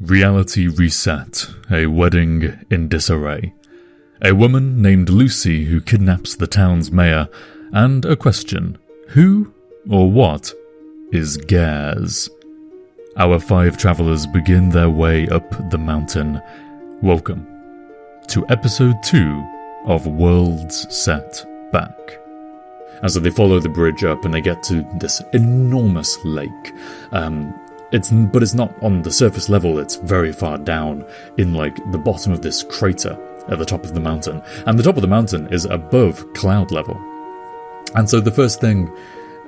Reality reset, a wedding in disarray. A woman named Lucy who kidnaps the town's mayor, and a question: who or what is Gares? Our 5 travellers begin their way up the mountain. Welcome to episode 2 of Worlds Set Back. And so they follow the bridge up and they get to this enormous lake. It's not on the surface level, it's very far down in the bottom of this crater at the top of the mountain. And the top of the mountain is above cloud level. And so the first thing,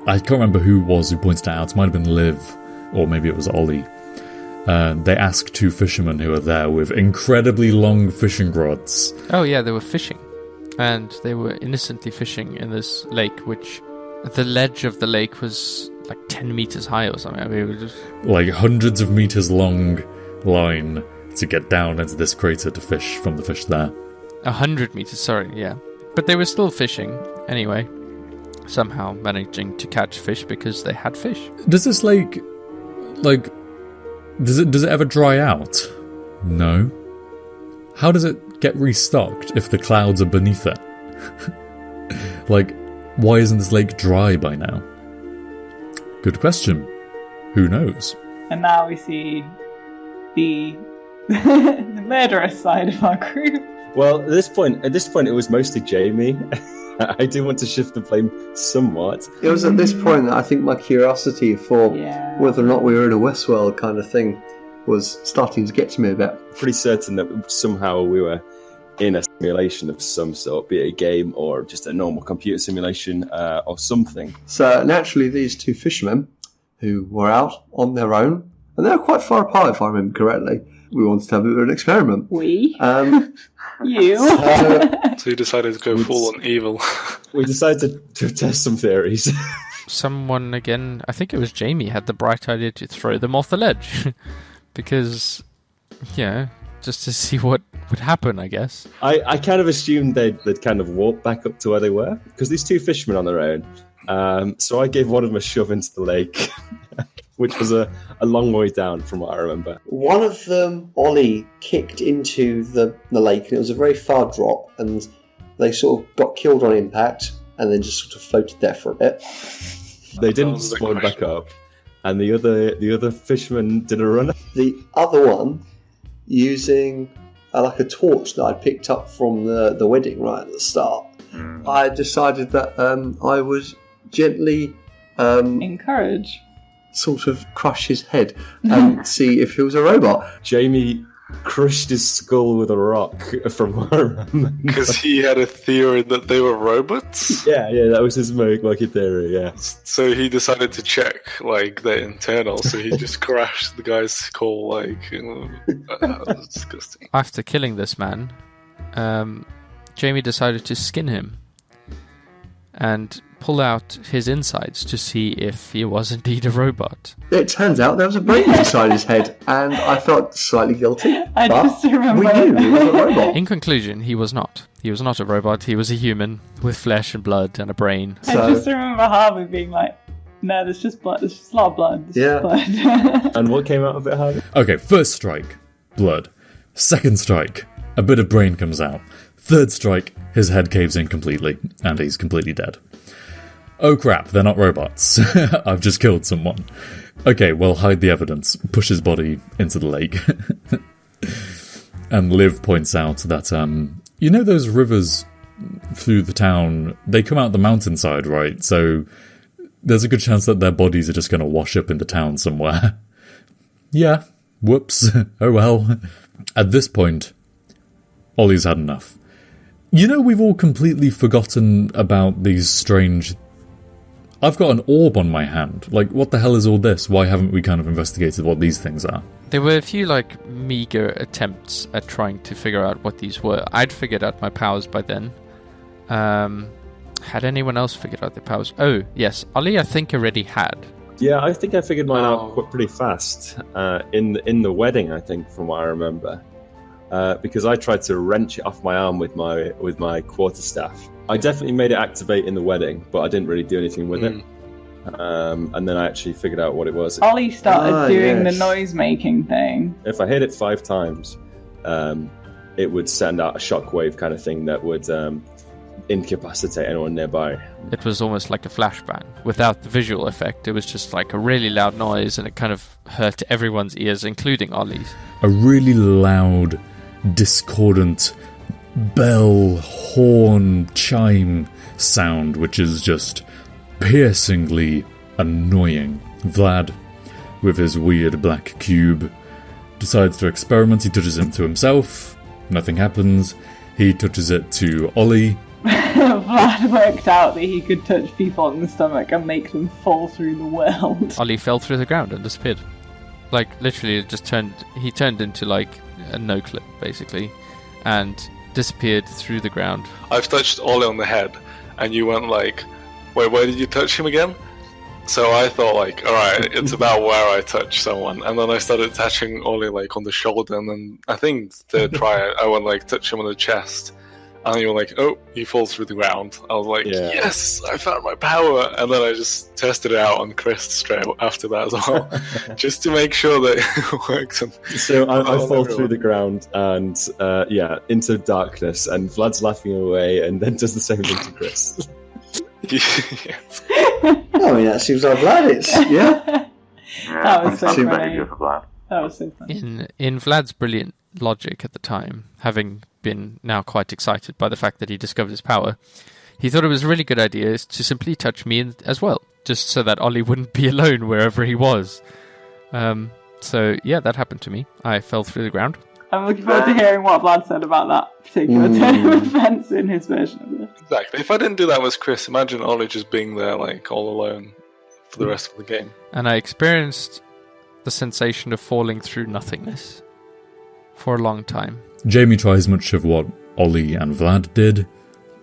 I can't remember who pointed it out, it might have been Liv, or maybe it was Ollie. They asked 2 fishermen who were there with incredibly long fishing rods. Oh yeah, they were fishing. And they were innocently fishing in this lake, which the ledge of the lake was 10 meters high or something. I mean, it was just hundreds of meters long line to get down into this crater to fish from the fish there. 100 meters, sorry, yeah. But they were still fishing anyway, somehow managing to catch fish because they had fish. Does this lake, does it ever dry out? No. How does it get restocked if the clouds are beneath it? Why isn't this lake dry by now? Good question. Who knows? And now we see the murderous side of our group. Well, at this point, it was mostly Jamie. I do want to shift the blame somewhat. It was at this point that I think my curiosity for whether or not we were in a Westworld kind of thing was starting to get to me a bit. Pretty certain that somehow we were in a simulation of some sort, be it a game or just a normal computer simulation or something. So naturally these 2 fishermen who were out on their own, and they were quite far apart if I remember correctly, we wanted to have a bit of an experiment. We? You? So you decided to go full on evil. We decided to test some theories. Someone, again, I think it was Jamie, had the bright idea to throw them off the ledge. Because, just to see what would happen, I guess. I kind of assumed they'd kind of walk back up to where they were, because these 2 fishermen on their own. So I gave one of them a shove into the lake, which was a long way down from what I remember. One of them, Ollie, kicked into the lake, and it was a very far drop, and they sort of got killed on impact, and then just sort of floated there for a bit. They didn't spawn back up, and the other fisherman did a run. The other one, using a torch that I picked up from the wedding right at the start, I decided that I would gently encourage, sort of crush his head and see if he was a robot. Jamie crushed his skull with a rock from what I remember. Because he had a theory that they were robots? Yeah, that was his working theory, yeah. So he decided to check, their internal, so he just crashed the guy's skull, that was disgusting. After killing this man, Jamie decided to skin him and pull out his insides to see if he was indeed a robot. It turns out there was a brain inside his head, and I felt slightly guilty. I just remember. We knew he was a robot. In conclusion, he was not. He was not a robot. He was a human with flesh and blood and a brain. I just remember Harvey being like, "No, there's just blood. There's just a lot of blood. There's blood." And what came out of it, Harvey? Okay, first strike, blood. Second strike, a bit of brain comes out. Third strike, his head caves in completely, and he's completely dead. Oh crap, they're not robots. I've just killed someone. Okay, well, hide the evidence. Push his body into the lake. And Liv points out that, those rivers through the town, they come out the mountainside, right? So there's a good chance that their bodies are just going to wash up in the town somewhere. Yeah, whoops. Oh well. At this point, Ollie's had enough. We've all completely forgotten about these strange... I've got an orb on my hand. What the hell is all this? Why haven't we kind of investigated what these things are? There were a few, meager attempts at trying to figure out what these were. I'd figured out my powers by then. Had anyone else figured out their powers? Oh, yes. Ollie, I think, already had. Yeah, I think I figured mine out pretty fast. In the wedding, I think, from what I remember. Because I tried to wrench it off my arm with my quarterstaff. I definitely made it activate in the wedding, but I didn't really do anything with it. and then I actually figured out what it was. Ollie started doing the noise-making thing. If I hit it 5 times, it would send out a shockwave kind of thing that would incapacitate anyone nearby. It was almost like a flashbang. Without the visual effect, it was just like a really loud noise, and it kind of hurt everyone's ears, including Ollie's. A really loud, discordant bell, horn, chime sound, which is just piercingly annoying. Vlad, with his weird black cube, decides to experiment. He touches it to himself. Nothing happens. He touches it to Ollie. Vlad worked out that he could touch people in the stomach and make them fall through the world. Ollie fell through the ground and disappeared. Like, literally, it just he turned into, like, a no-clip, basically, and disappeared through the ground. I've touched Ollie on the head, and you went like, wait, where did you touch him again? So I thought, like, alright, it's about where I touch someone. And then I started touching Ollie, like, on the shoulder, and then I think third try, I went, like, touch him on the chest. And you were like, oh, he falls through the ground. I was like, yes, I found my power. And then I just tested it out on Chris straight after that as well, just to make sure that it works. So I fall through the ground and, into darkness. And Vlad's laughing away and then does the same thing to Chris. Yes. I mean, that seems like Vlad. That was so funny. That was so funny. In Vlad's brilliant logic at the time, having been now quite excited by the fact that he discovered his power, he thought it was a really good idea to simply touch me as well, just so that Ollie wouldn't be alone wherever he was. So yeah, that happened to me. I fell through the ground. I'm looking forward to hearing what Vlad said about that particular turn of events in his version of this. Exactly. If I didn't do that with Chris, imagine Ollie just being there, like, all alone for the rest of the game. And I experienced the sensation of falling through nothingness for a long time. Jamie tries much of what Ollie and Vlad did,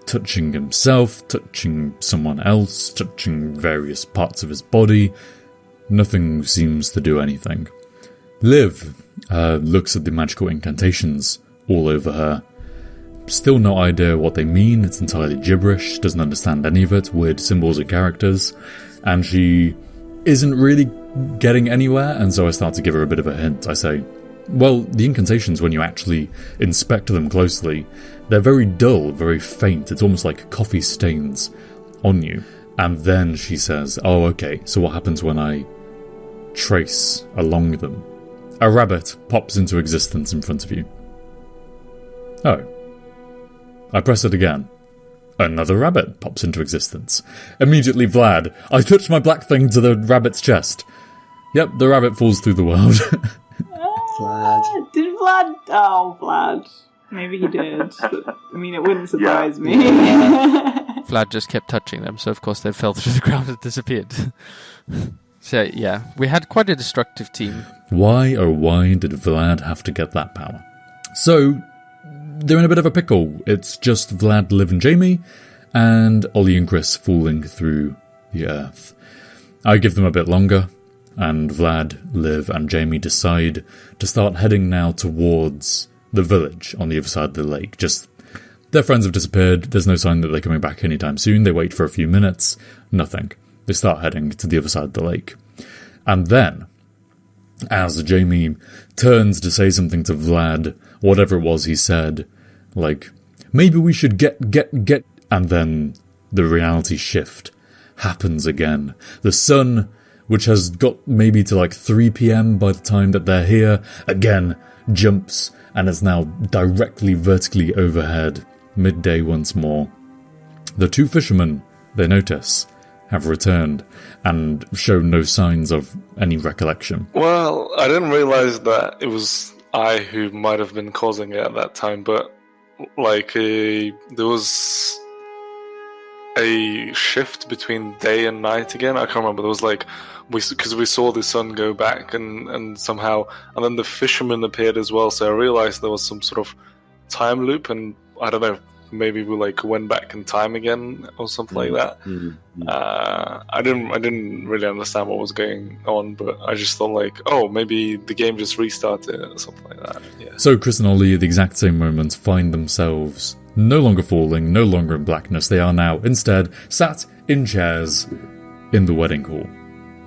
touching himself, touching someone else, touching various parts of his body. Nothing seems to do anything. Liv looks at the magical incantations all over her. Still no idea what they mean, it's entirely gibberish, doesn't understand any of it, weird symbols and characters, and she isn't really getting anywhere, and so I start to give her a bit of a hint. I say, well, the incantations, when you actually inspect them closely, they're very dull, very faint, it's almost like coffee stains on you. And then she says, oh, okay, so what happens when I trace along them? A rabbit pops into existence in front of you. Oh. I press it again. Another rabbit pops into existence. Immediately, Vlad, I touch my black thing to the rabbit's chest. Yep, the rabbit falls through the world. Vlad. Did Vlad? Oh, Vlad. Maybe he did. But, I mean, it wouldn't surprise me. Vlad just kept touching them, so of course they fell through the ground and disappeared. So, yeah, we had quite a destructive team. Why, oh why, did Vlad have to get that power? So, they're in a bit of a pickle. It's just Vlad, Liv and Jamie, and Ollie and Chris falling through the earth. I give them a bit longer, and Vlad, Liv and Jamie decide to start heading now towards the village on the other side of the lake. Just, their friends have disappeared, there's no sign that they're coming back anytime soon, they wait for a few minutes, nothing. They start heading to the other side of the lake. And then, as Jamie turns to say something to Vlad, whatever it was he said, like, maybe we should get, and then the reality shift happens again. The sun, which has got maybe to like 3 p.m. by the time that they're here, again jumps and is now directly vertically overhead, midday once more. The 2 fishermen, they notice, have returned and show no signs of any recollection. Well, I didn't realize that it was I who might have been causing it at that time, but like there was a shift between day and night again. I can't remember. There was like, because we saw the sun go back and somehow, and then the fisherman appeared as well, so I realized there was some sort of time loop, and I don't know, maybe we like went back in time again or something like that. I didn't really understand what was going on, but I just thought like, oh, maybe the game just restarted or something like that. Yeah. So Chris and Ollie at the exact same moment find themselves no longer falling, no longer in blackness. They are now instead sat in chairs in the wedding hall.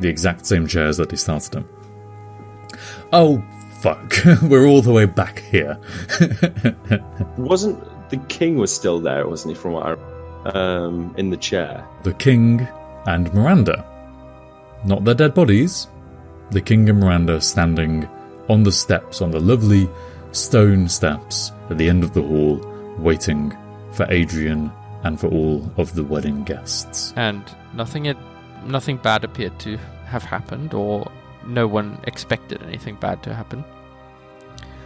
The exact same chairs that they started in. Oh, fuck. We're all the way back here. Wasn't the king was still there, wasn't he, from what in the chair? The king and Miranda. Not their dead bodies. The king and Miranda standing on the steps, on the lovely stone steps at the end of the hall, waiting for Adrian and for all of the wedding guests. And nothing bad appeared to have happened, or no one expected anything bad to happen.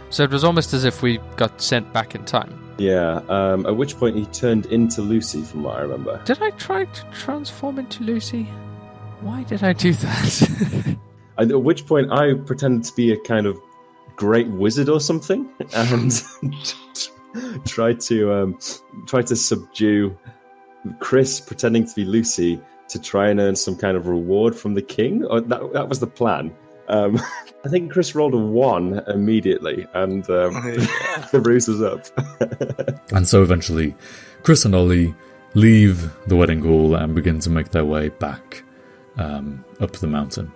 So it was almost as if we got sent back in time. Yeah, at which point he turned into Lucy, from what I remember. Did I try to transform into Lucy? Why did I do that? At which point I pretended to be a kind of great wizard or something, and tried to subdue Chris, pretending to be Lucy, to try and earn some kind of reward from the king. Or that was the plan. I think Chris rolled a 1 immediately, and the ruse was up. And so eventually, Chris and Ollie leave the wedding hall and begin to make their way back up the mountain.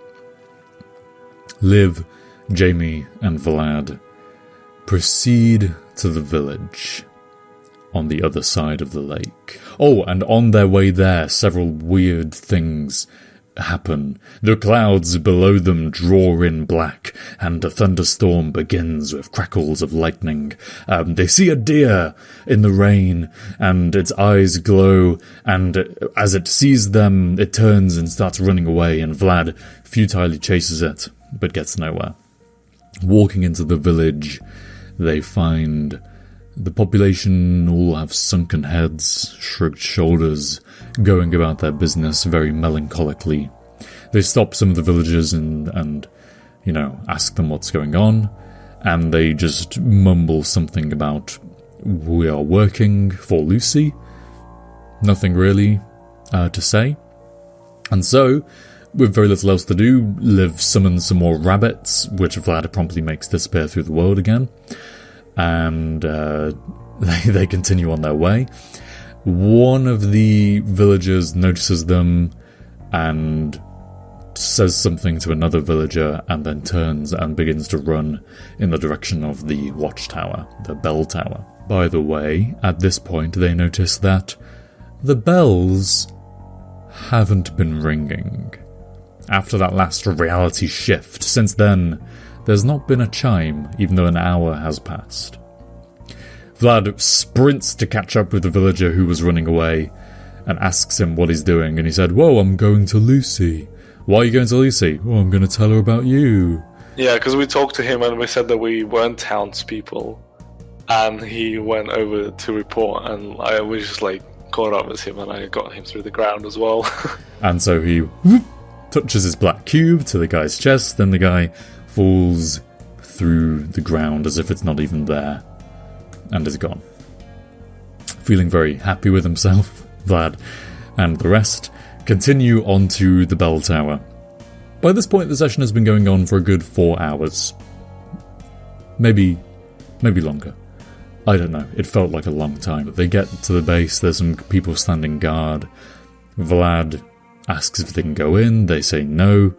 Liv, Jamie, and Vlad proceed to the village on the other side of the lake. Oh, and on their way there, several weird things happen. The clouds below them draw in black, and a thunderstorm begins with crackles of lightning. They see a deer in the rain, and its eyes glow, and as it sees them, it turns and starts running away, and Vlad futilely chases it, but gets nowhere. Walking into the village, they find the population all have sunken heads, shrugged shoulders, going about their business very melancholically. They stop some of the villagers and ask them what's going on, and they just mumble something about, "We are working for Lucy." Nothing really to say. And so, with very little else to do, Liv summons some more rabbits, which Vlad promptly makes disappear through the world again. And they continue on their way. One of the villagers notices them and says something to another villager, and then turns and begins to run in the direction of the watchtower, the bell tower. By the way, at this point they notice that the bells haven't been ringing. After that last reality shift, since then, there's not been a chime, even though an hour has passed. Vlad sprints to catch up with the villager who was running away and asks him what he's doing, and he said, "Whoa, I'm going to Lucy." "Why are you going to Lucy?" "Oh, I'm going to tell her about you." Yeah, because we talked to him and we said that we weren't townspeople, and he went over to report, and I was just caught up with him, and I got him through the ground as well. And so he touches his black cube to the guy's chest, then the guy falls through the ground as if it's not even there, and is gone. Feeling very happy with himself, Vlad and the rest continue onto the bell tower. By this point, the session has been going on for a good 4 hours. Maybe longer. I don't know. It felt like a long time. They get to the base, there's some people standing guard. Vlad asks if they can go in, they say no.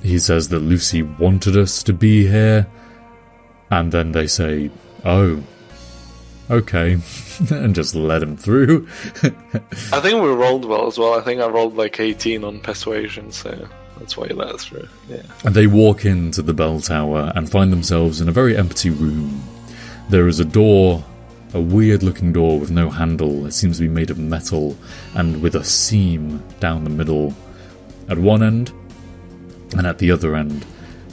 He says that Lucy wanted us to be here, and then they say, "Oh, okay," and just let him through. I think we rolled well as well. I think I rolled 18 on persuasion, so that's why you let us through. Yeah. And they walk into the bell tower and find themselves in a very empty room. There is a door, a weird-looking door with no handle. It seems to be made of metal and with a seam down the middle at one end, and at the other end,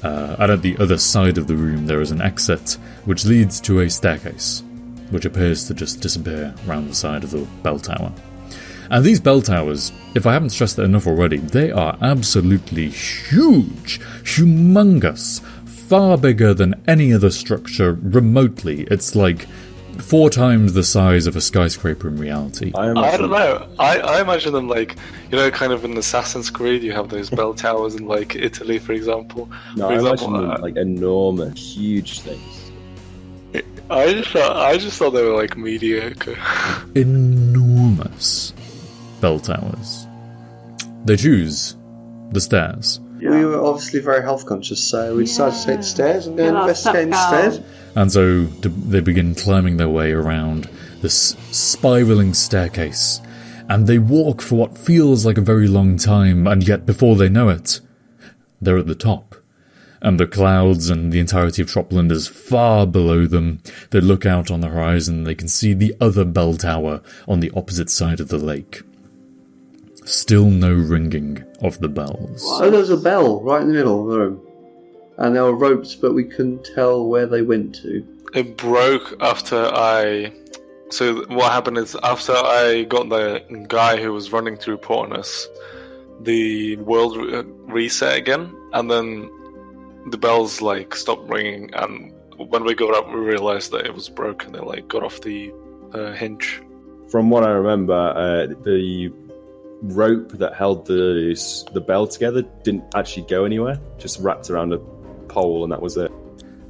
and at the other side of the room, there is an exit which leads to a staircase, which appears to just disappear around the side of the bell tower. And these bell towers, if I haven't stressed it enough already, they are absolutely huge, humongous, far bigger than any other structure remotely. It's 4 times the size of a skyscraper in reality. I don't know. I imagine them kind of in Assassin's Creed, you have those bell towers in Italy, for example. No, I imagine them enormous, huge things. I just thought they were mediocre. Enormous bell towers. They choose the stairs. We were obviously very health conscious, so we decided to take the stairs and go investigate the stairs. And so they begin climbing their way around this spiraling staircase. And they walk for what feels like a very long time, and yet before they know it, they're at the top. And the clouds and the entirety of Tropland is far below them. They look out on the horizon, they can see the other bell tower on the opposite side of the lake. Still no ringing of the bells. Oh, there was a bell right in the middle of the room. And there were ropes, but we couldn't tell where they went to. It broke after So what happened is, after I got the guy who was running to report on us, the world reset again, and then the bells stopped ringing, and when we got up we realized that it was broken. They got off the hinge. From what I remember, the rope that held the bell together didn't actually go anywhere, just wrapped around a pole, and that was it.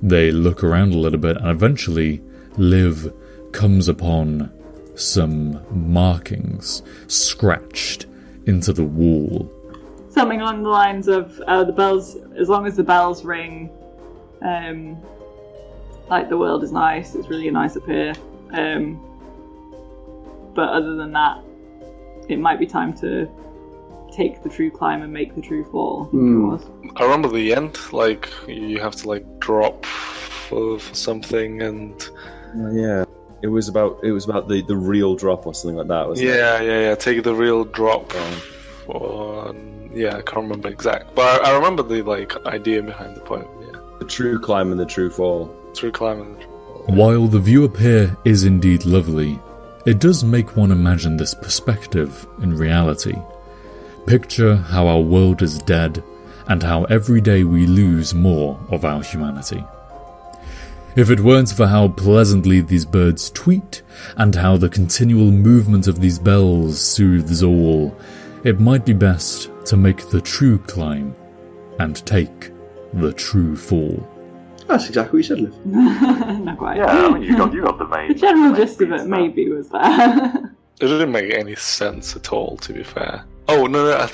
They look around a little bit, and eventually Liv comes upon some markings scratched into the wall. Something along the lines of the bells, as long as the bells ring, the world is nice, it's really nice up here. But other than that, it might be time to take the true climb and make the true fall. I remember the end, you have to drop for something, and yeah, it was about the real drop or something like that, wasn't it? Yeah. Take the real drop. I can't remember exact, but I remember the idea behind the point. Yeah, the true climb and the true fall. True climb and the true fall. While the view up here is indeed lovely, it does make one imagine this perspective in reality. Picture how our world is dead, and how every day we lose more of our humanity. If it weren't for how pleasantly these birds tweet, and how the continual movement of these bells soothes all, it might be best to make the true climb, and take the true fall. That's exactly what you said, Liv. Not quite. Yeah, you got the main. The general gist of it maybe was that. It didn't make any sense at all, to be fair. Oh no! I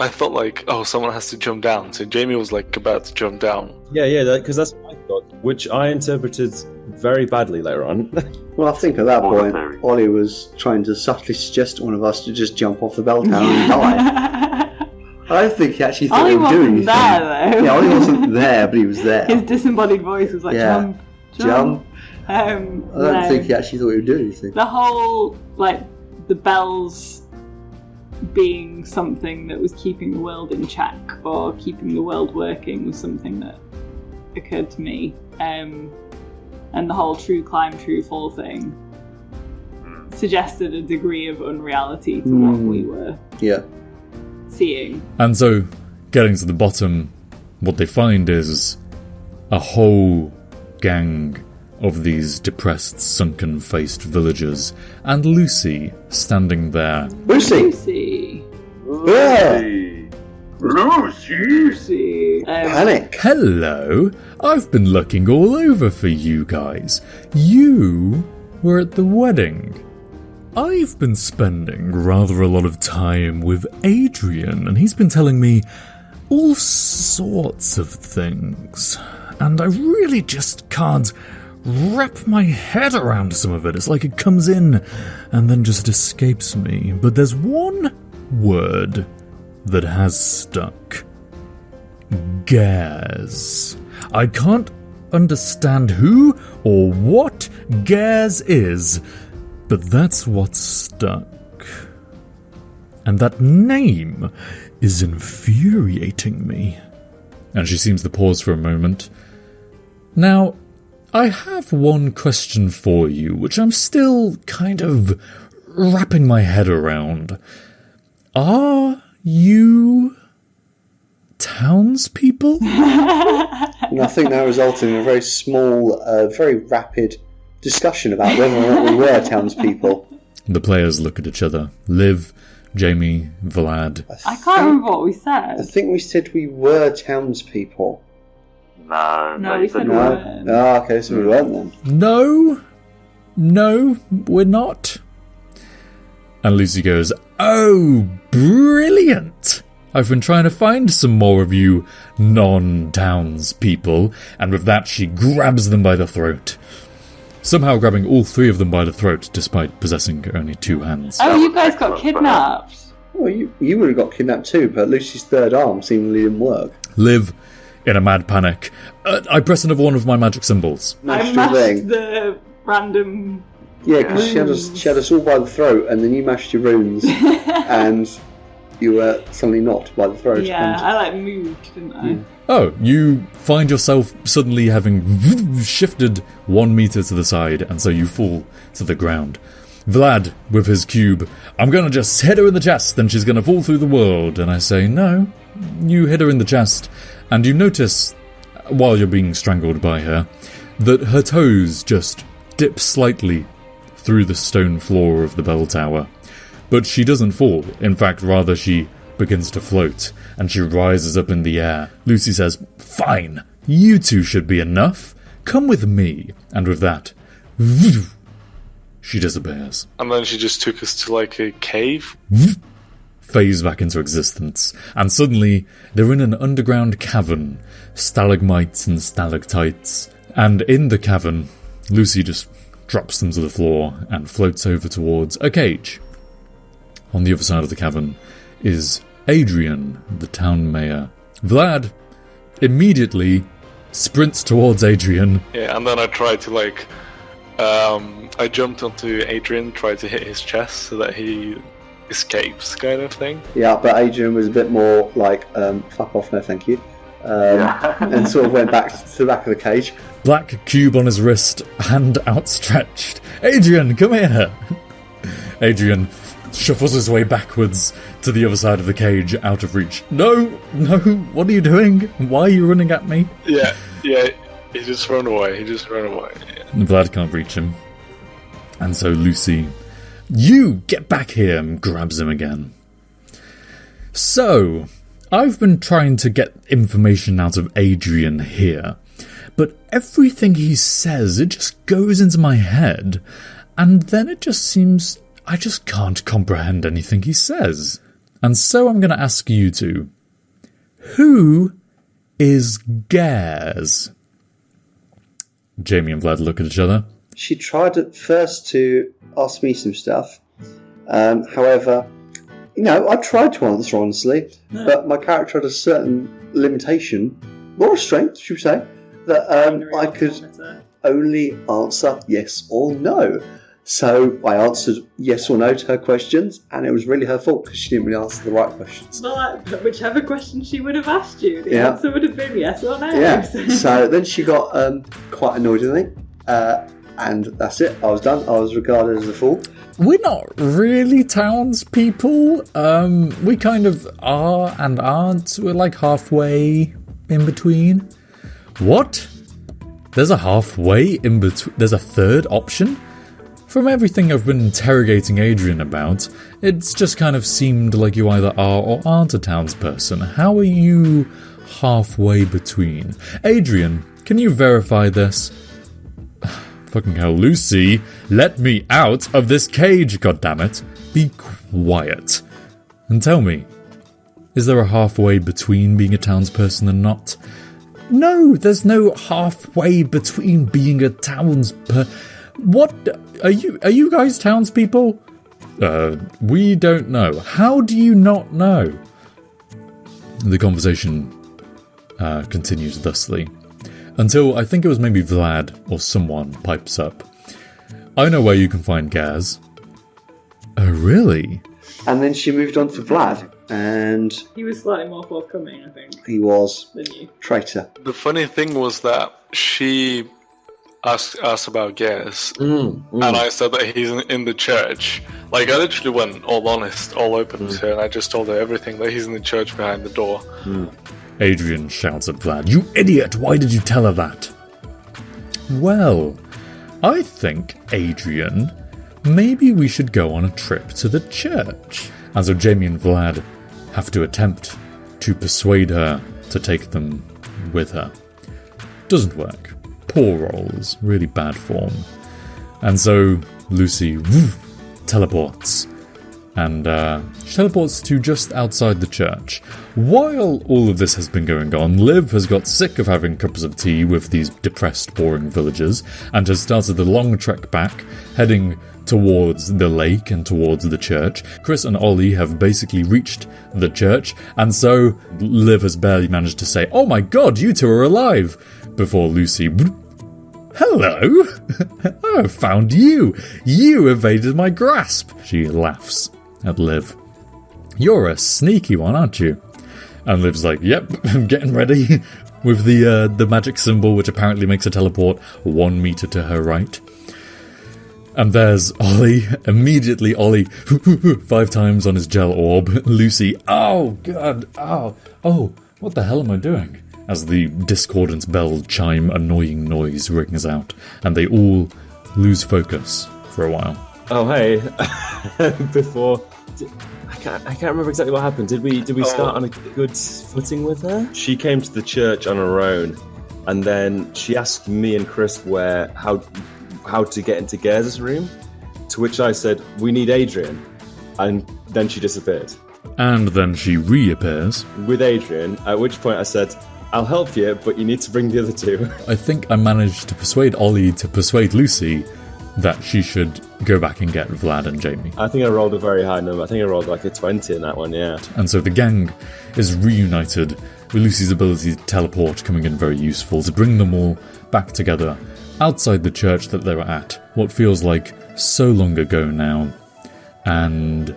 thought someone has to jump down. So Jamie was about to jump down. Yeah, because that's what I thought, which I interpreted very badly later on. Well, I think at that point, Ollie was trying to subtly suggest one of us to just jump off the bell tower and die. I don't think he actually thought Ollie he would do anything. wasn't there, though. Yeah, Ollie wasn't there, but he was there. His disembodied voice was jump. I don't think he actually thought he would do anything. The whole, the bells being something that was keeping the world in check or keeping the world working was something that occurred to me. And the whole true climb, true fall thing suggested a degree of unreality to what we were seeing. And so, getting to the bottom, what they find is a whole gang of these depressed, sunken-faced villagers, and Lucy standing there. Lucy! Lucy! Panic! Hello! I've been looking all over for you guys. You were at the wedding. I've been spending rather a lot of time with Adrian, and he's been telling me all sorts of things. And I really just can't wrap my head around some of it. It's like it comes in and then just escapes me. But there's one word that has stuck. Gares. I can't understand who or what Gares is, but that's what's stuck. And that name is infuriating me. And she seems to pause for a moment. Now, I have one question for you, which I'm still kind of wrapping my head around. Are you townspeople? And I think that resulted in a very small, very rapid discussion about whether or not we were townspeople. The players look at each other. Liv, Jamie, Vlad. I can't remember what we said. I think we said we were townspeople. No, we said we No. weren't. Oh, okay, so we weren't then. No, we're not. And Lucy goes, Oh, brilliant! I've been trying to find some more of you non-townspeople, and with that she grabs them by the throat. Somehow grabbing all three of them by the throat, despite possessing only two hands. Oh, you guys got kidnapped. Well, you would have got kidnapped too, but Lucy's third arm seemingly didn't work. Liv, in a mad panic, I press another one of my magic symbols. I mashed the random... Yeah, because she had us all by the throat, and then you mashed your runes, and you were suddenly knocked by the throat. Yeah, I moved, didn't I? Oh, you find yourself suddenly having shifted 1 meter to the side, and so you fall to the ground. Vlad, with his cube, I'm gonna just hit her in the chest, then she's gonna fall through the world. And I say, no. You hit her in the chest, and you notice, while you're being strangled by her, that her toes just dip slightly through the stone floor of the bell tower. But she doesn't fall. In fact, rather she begins to float, and she rises up in the air. Lucy says, fine, you two should be enough. Come with me. And with that, she disappears. And then she just took us to like a cave. Phase back into existence, and suddenly they're in an underground cavern, stalagmites and stalactites, and in the cavern, Lucy just drops them to the floor and floats over towards a cage. On the other side of the cavern is Adrian, the town mayor. Vlad immediately sprints towards Adrian. Yeah, and then I tried to I jumped onto Adrian, tried to hit his chest so that he escapes, kind of thing. Yeah, but Adrian was a bit more like, fuck off, no thank you. And sort of went back to the back of the cage. Black cube on his wrist, hand outstretched. Adrian, come here! Adrian shuffles his way backwards to the other side of the cage, out of reach. No, what are you doing? Why are you running at me? Yeah, he just ran away, Yeah. Vlad can't reach him. And so Lucy, you get back here, and grabs him again. So, I've been trying to get information out of Adrian here, but everything he says, it just goes into my head, and then it just seems I just can't comprehend anything he says. And so I'm going to ask you two, who is Gares? Jamie and Vlad look at each other. She tried at first to ask me some stuff. However, I tried to answer honestly, but my character had a certain limitation, or a strength, should we say, that I could only answer yes or no. So I answered yes or no to her questions, and it was really her fault because she didn't really answer the right questions. Well, whichever question she would have asked you, the answer would have been yes or no. Yeah. So then she got quite annoyed with me, and that's it. I was done. I was regarded as a fool. We're not really townspeople. We kind of are and aren't. We're like halfway in between. What? There's a halfway in between? There's a third option? From everything I've been interrogating Adrian about, it's just kind of seemed like you either are or aren't a townsperson. How are you halfway between? Adrian, can you verify this? Fucking hell, Lucy, let me out of this cage, goddammit. Be quiet. And tell me, is there a halfway between being a townsperson and not? No, there's no halfway between being a townsperson. What? Are you guys townspeople? We don't know. How do you not know? The conversation continues thusly, until I think it was maybe Vlad or someone pipes up. I know where you can find Gaz. Oh, really? And then she moved on to Vlad, and he was slightly more forthcoming, I think. He was. Than you. Traitor. The funny thing was that she asked us about Gaz, and I said that he's in the church. Like, I literally went all honest, all open to her, and I just told her everything, that he's in the church behind the door. Adrian shouts at Vlad, "You idiot! Why did you tell her that?" Well, I think, Adrian, maybe we should go on a trip to the church. And so Jamie and Vlad have to attempt to persuade her to take them with her. Doesn't work. Poor rolls, really bad form. And so Lucy teleports And she teleports to just outside the church. While all of this has been going on, Liv has got sick of having cups of tea with these depressed, boring villagers and has started the long trek back, heading towards the lake and towards the church. Chris and Ollie have basically reached the church, and so Liv has barely managed to say, "Oh my god, you two are alive!" before Lucy... "Hello! I have found you! You evaded my grasp!" She laughs at Liv. "You're a sneaky one, aren't you?" And Liv's like, "Yep, I'm getting ready," with the magic symbol, which apparently makes her teleport 1 meter to her right. And there's Ollie. Immediately, Ollie 5 times on his gel orb. Lucy, "Oh god, oh, what the hell am I doing?" As the discordant bell chime annoying noise rings out, and they all lose focus for a while. Oh hey, before I can't remember exactly what happened. Did we start on a good footing with her? She came to the church on her own, and then she asked me and Chris how to get into Gaz's room. To which I said, "We need Adrian," and then she disappeared. And then she reappears With Adrian. At which point I said, "I'll help you, but you need to bring the other two." I think I managed to persuade Ollie to persuade Lucy that she should go back and get Vlad and Jamie. I think I rolled a very high number. I think I rolled like a 20 in that one, yeah. And so the gang is reunited, with Lucy's ability to teleport coming in very useful to bring them all back together outside the church that they were at, what feels like so long ago now. And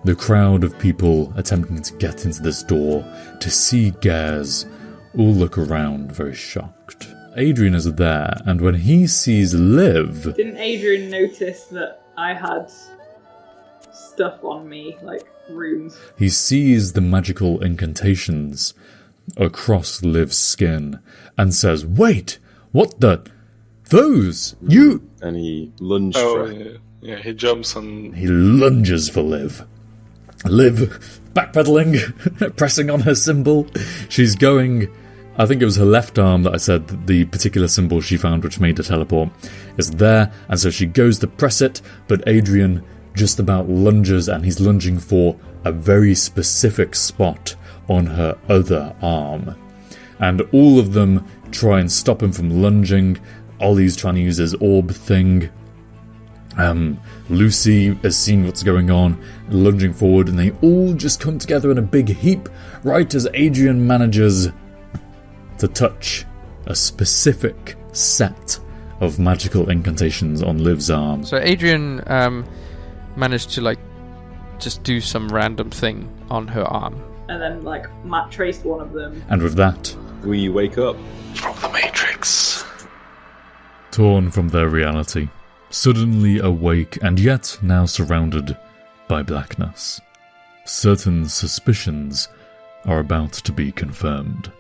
the crowd of people attempting to get into this door to see Gaz all look around very shocked. Adrian is there, and when he sees Liv... Didn't Adrian notice that I had stuff on me, like runes? He sees the magical incantations across Liv's skin and says, "Wait, what the... Those... You..." And he lunged for it. Yeah, he jumps and... He lunges for Liv. Liv, backpedaling, pressing on her symbol. She's going... I think it was her left arm that I said that the particular symbol she found which made her teleport is there, and so she goes to press it, but Adrian just about lunges, and he's lunging for a very specific spot on her other arm. And all of them try and stop him from lunging. Ollie's trying to use his orb thing. Lucy has seen what's going on, lunging forward, and they all just come together in a big heap right as Adrian manages to touch a specific set of magical incantations on Liv's arm. So Adrian managed to just do some random thing on her arm. And then Matt traced one of them. And with that, we wake up from the Matrix. Torn from their reality, suddenly awake and yet now surrounded by blackness. Certain suspicions are about to be confirmed.